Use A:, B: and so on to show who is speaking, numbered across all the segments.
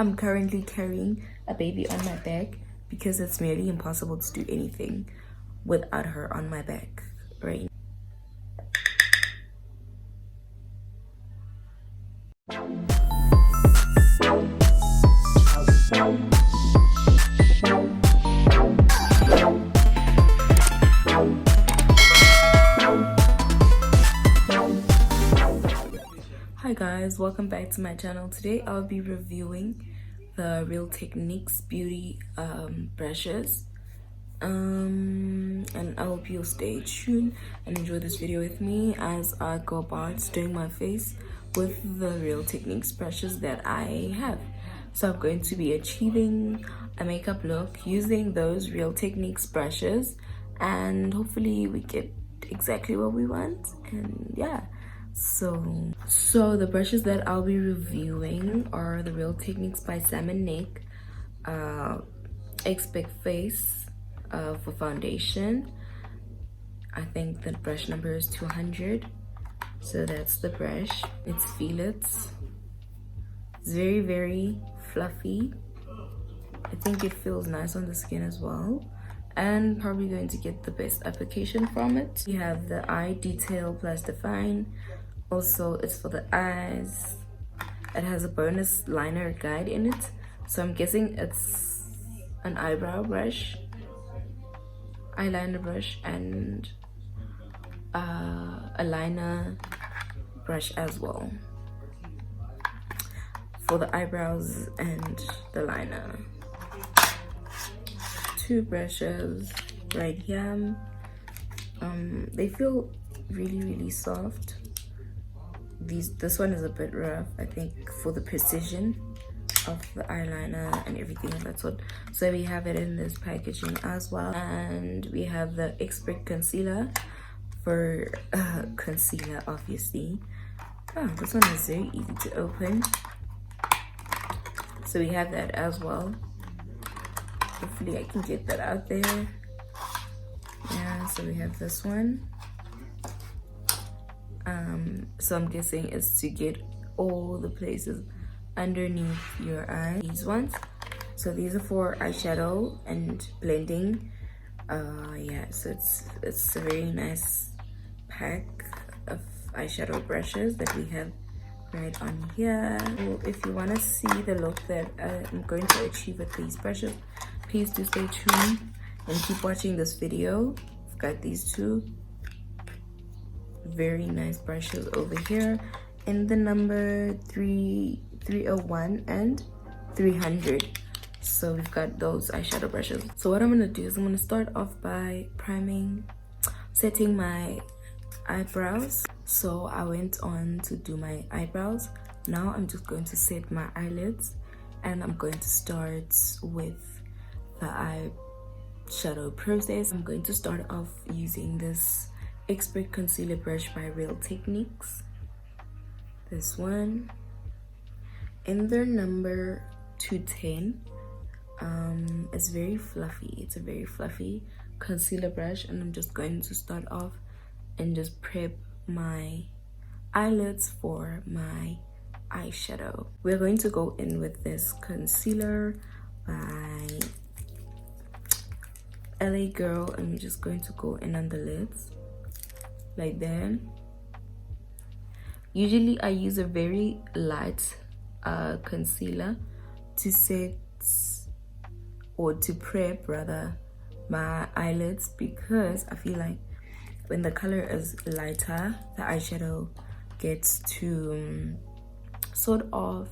A: I'm currently carrying a baby on my back because it's nearly impossible to do anything without her on my back right now. Hi guys, welcome back to my channel. Today I'll be reviewing the Real Techniques beauty brushes, and I hope you'll stay tuned and enjoy this video with me as I go about doing my face with the Real Techniques brushes that I have. So I'm going to be achieving a makeup look using those Real Techniques brushes, and hopefully we get exactly what we want. And yeah, so the brushes that I'll be reviewing are the Real Techniques by Salmon Neck Expect Face for foundation. I think the brush number is 200. So that's the brush. It's Felix. It's very, very fluffy. I think it feels nice on the skin as well, and probably going to get the best application from it. We have the Eye Detail Plus Define. Also, it's for the eyes. It has a bonus liner guide in it, so I'm guessing it's an eyebrow brush, eyeliner brush, and a liner brush as well for the eyebrows and the liner. Two brushes right here. They feel really, really soft. This one is a bit rough, I think, for the precision of the eyeliner and everything of that sort. So we have it in this packaging as well, and we have the Expert Concealer for concealer, obviously. Oh, this one is very easy to open, so we have that as well. Hopefully I can get that out there. Yeah, so we have this one. So I'm guessing it's to get all the places underneath your eye. These ones. So these are for eyeshadow and blending. Yeah, so it's a very nice pack of eyeshadow brushes that we have right on here. So if you want to see the look that I'm going to achieve with these brushes, please do stay tuned and keep watching this video. I've got these two very nice brushes over here in the number 301 and 300. So we've got those eyeshadow brushes. So what I'm going to do is I'm going to start off by setting my eyebrows. So I went on to do my eyebrows. Now I'm just going to set my eyelids, and I'm going to start with the eyeshadow process. I'm going to start off using this Expert Concealer brush by Real Techniques. This one in their number 210. It's very fluffy. It's a very fluffy concealer brush, and I'm just going to start off and just prep my eyelids for my eyeshadow. We're going to go in with this concealer by LA Girl. I'm just going to go in on the lids like that. Usually I use a very light concealer to set, or to prep rather, my eyelids, because I feel like when the color is lighter, the eyeshadow gets to sort of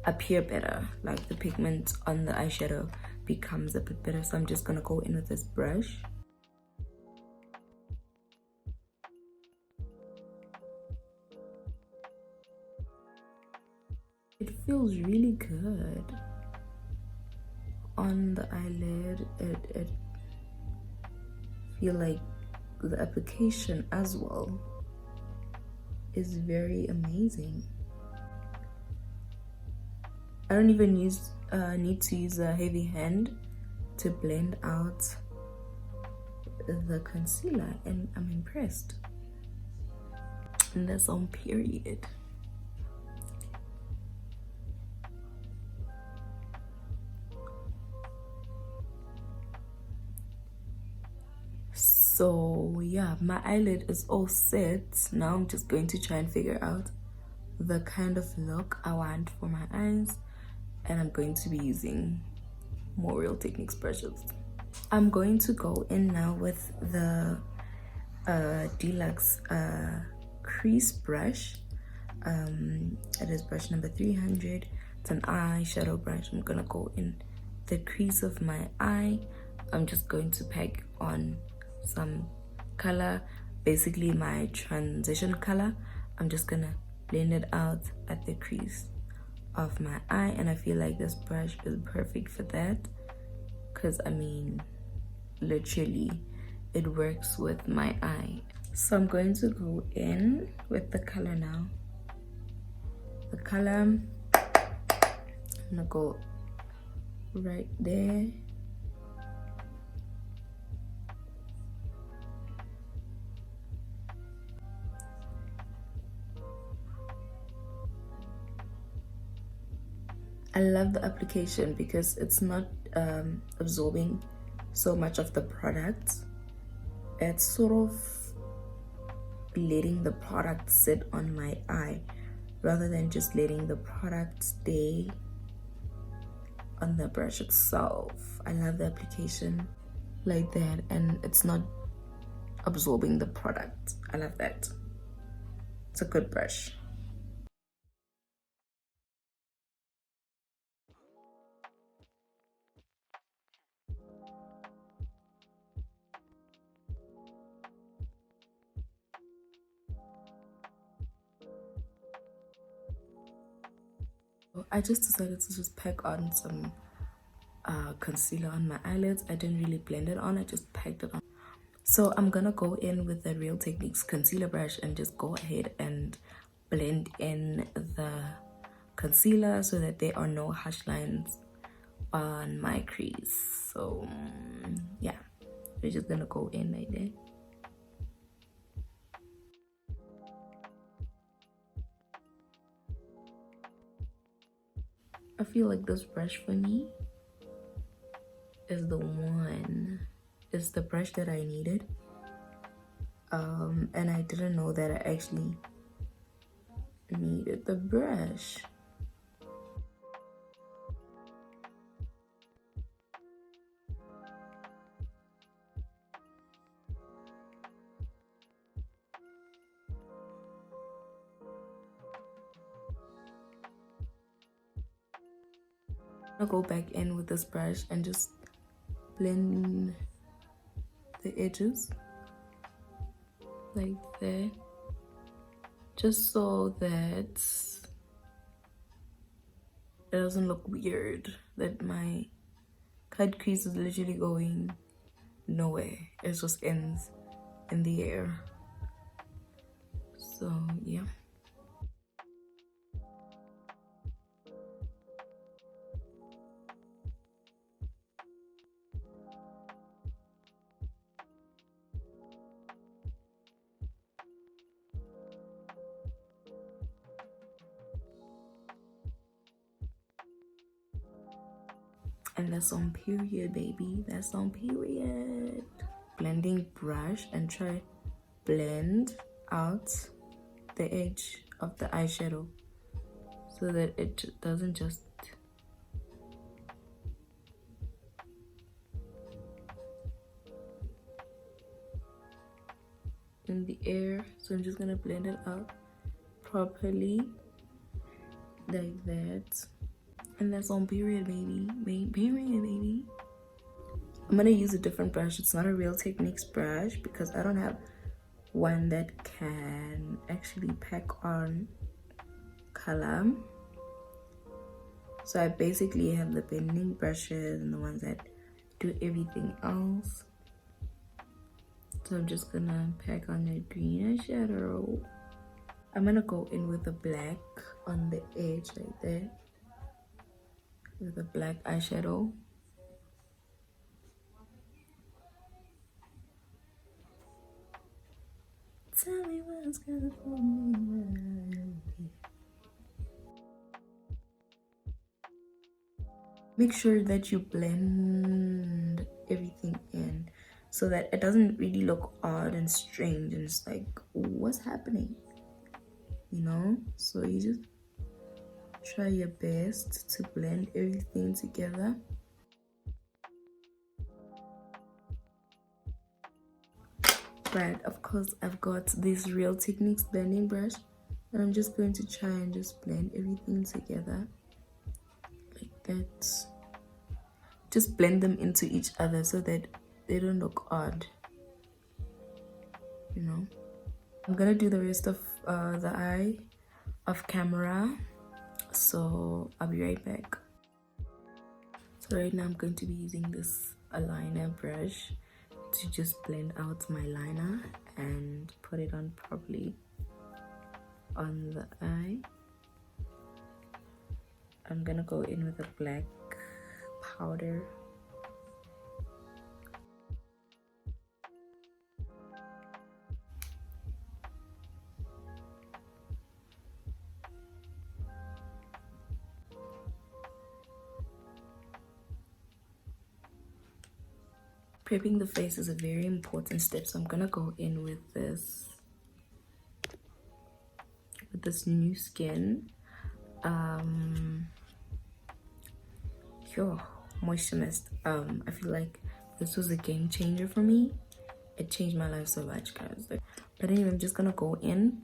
A: appear better, like the pigment on the eyeshadow becomes a bit better. So I'm just gonna go in with this brush. It feels really good on the eyelid. It feel like the application as well is very amazing. I don't even need to use a heavy hand to blend out the concealer, and I'm impressed. And that's on period. So yeah, my eyelid is all set. Now I'm just going to try and figure out the kind of look I want for my eyes, and I'm going to be using more Real Techniques brushes. I'm going to go in now with the deluxe crease brush. It is brush number 300. It's an eyeshadow brush. I'm gonna go in the crease of my eye. I'm just going to pack on some color, basically my transition color. I'm just gonna blend it out at the crease of my eye, and I feel like this brush is perfect for that, because I mean, literally it works with my eye. So I'm going to go in with the color now. The color, I'm gonna go right there. I love the application because it's not absorbing so much of the product. It's sort of letting the product sit on my eye rather than just letting the product stay on the brush itself. I love the application like that, and it's not absorbing the product. I love that. It's a good brush. I just decided to just pack on some concealer on my eyelids. I didn't really blend it on, I just packed it on. So I'm gonna go in with the Real Techniques concealer brush and just go ahead and blend in the concealer so that there are no harsh lines on my crease. So yeah, we're just gonna go in like that. I feel like this brush for me is the brush that I needed. And I didn't know that I actually needed the brush. I'll go back in with this brush and just blend the edges like that, just so that it doesn't look weird, that my cut crease is literally going nowhere. It just ends in the air. So yeah. And that's on period, baby. That's on period. Blending brush and try blend out the edge of the eyeshadow so that it doesn't just in the air. So I'm just gonna blend it out properly like that. And that's on period, baby. Period, baby. I'm gonna use a different brush. It's not a Real Techniques brush because I don't have one that can actually pack on color. So I basically have the blending brushes and the ones that do everything else. So I'm just gonna pack on the green eyeshadow. I'm gonna go in with the black on the edge like that, with a black eyeshadow. Tell me what's gonna pull me right. Make sure that you blend everything in so that it doesn't really look odd and strange and it's like, what's happening, you know? So you just try your best to blend everything together. But of course, I've got this Real Techniques blending brush, and I'm just going to try and just blend everything together like that. Just blend them into each other so that they don't look odd, you know. I'm gonna do the rest of the eye off camera, so I'll be right back. So right now I'm going to be using this eyeliner brush to just blend out my liner and put it on properly on the eye. I'm gonna go in with a black powder. Prepping the face is a very important step, so I'm gonna go in with this new skin moisture mist. I feel like this was a game changer for me. It changed my life so much, guys. But anyway, I'm just gonna go in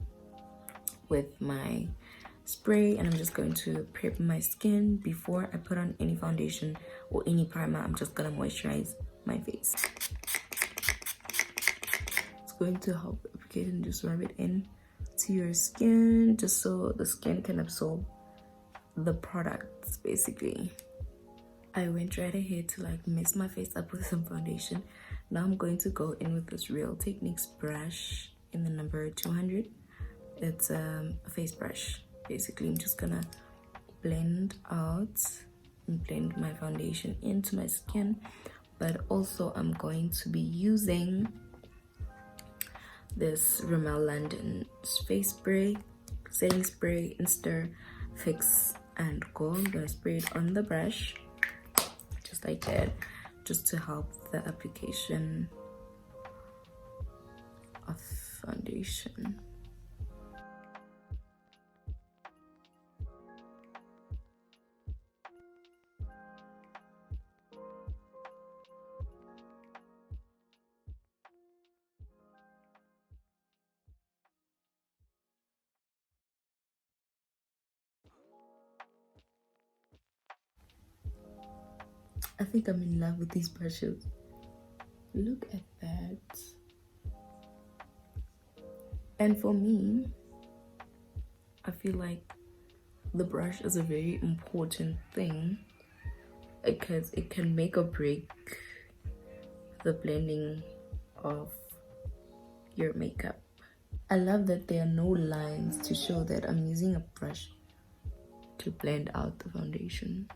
A: with my spray and I'm just going to prep my skin before I put on any foundation or any primer. I'm just gonna moisturize my face. It's going to help applicate and just rub it in to your skin just so the skin can absorb the products basically. I went right ahead to like mess my face up with some foundation. Now I'm going to go in with this Real Techniques brush in the number 200. It's a face brush. Basically, I'm just gonna blend out and blend my foundation into my skin, but also I'm going to be using this Rimmel London face spray, setting spray, Insta Fix and Go. I'm gonna spray it on the brush just like that, just to help the application of foundation. I think I'm in love with these brushes. Look at that. And for me, I feel like the brush is a very important thing because it can make or break the blending of your makeup. I love that there are no lines to show that I'm using a brush to blend out the foundation.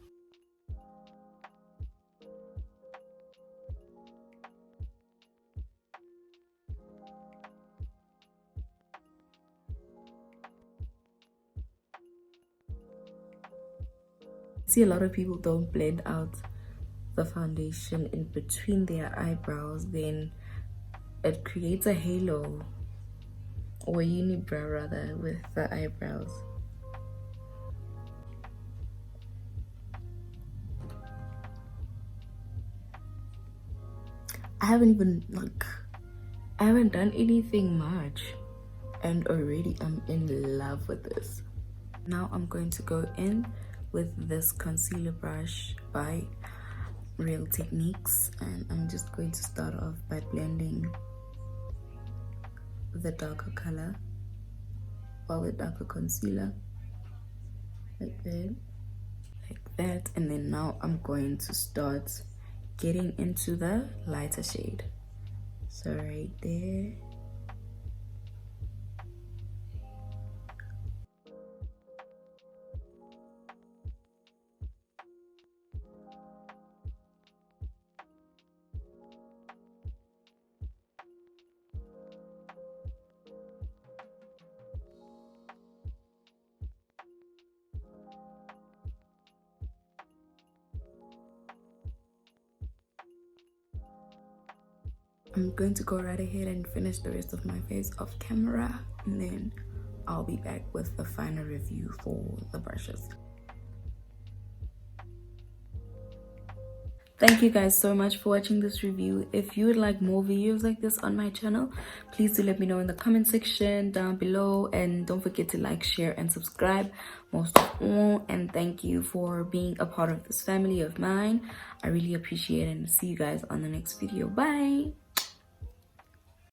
A: See, a lot of people don't blend out the foundation in between their eyebrows, then it creates a halo or a unibrow rather with the eyebrows. I haven't done anything much and already I'm in love with this. Now I'm going to go in with this concealer brush by Real Techniques and I'm just going to start off by blending the darker color or the darker concealer like that, and then now I'm going to start getting into the lighter shade, so right there. I'm going to go right ahead and finish the rest of my face off camera, and then I'll be back with the final review for the brushes. Thank you guys so much for watching this review. If you would like more videos like this on my channel, please do let me know in the comment section down below, and don't forget to like, share, and subscribe most of all. And thank you for being a part of this family of mine. I really appreciate it, and see you guys on the next video. Bye.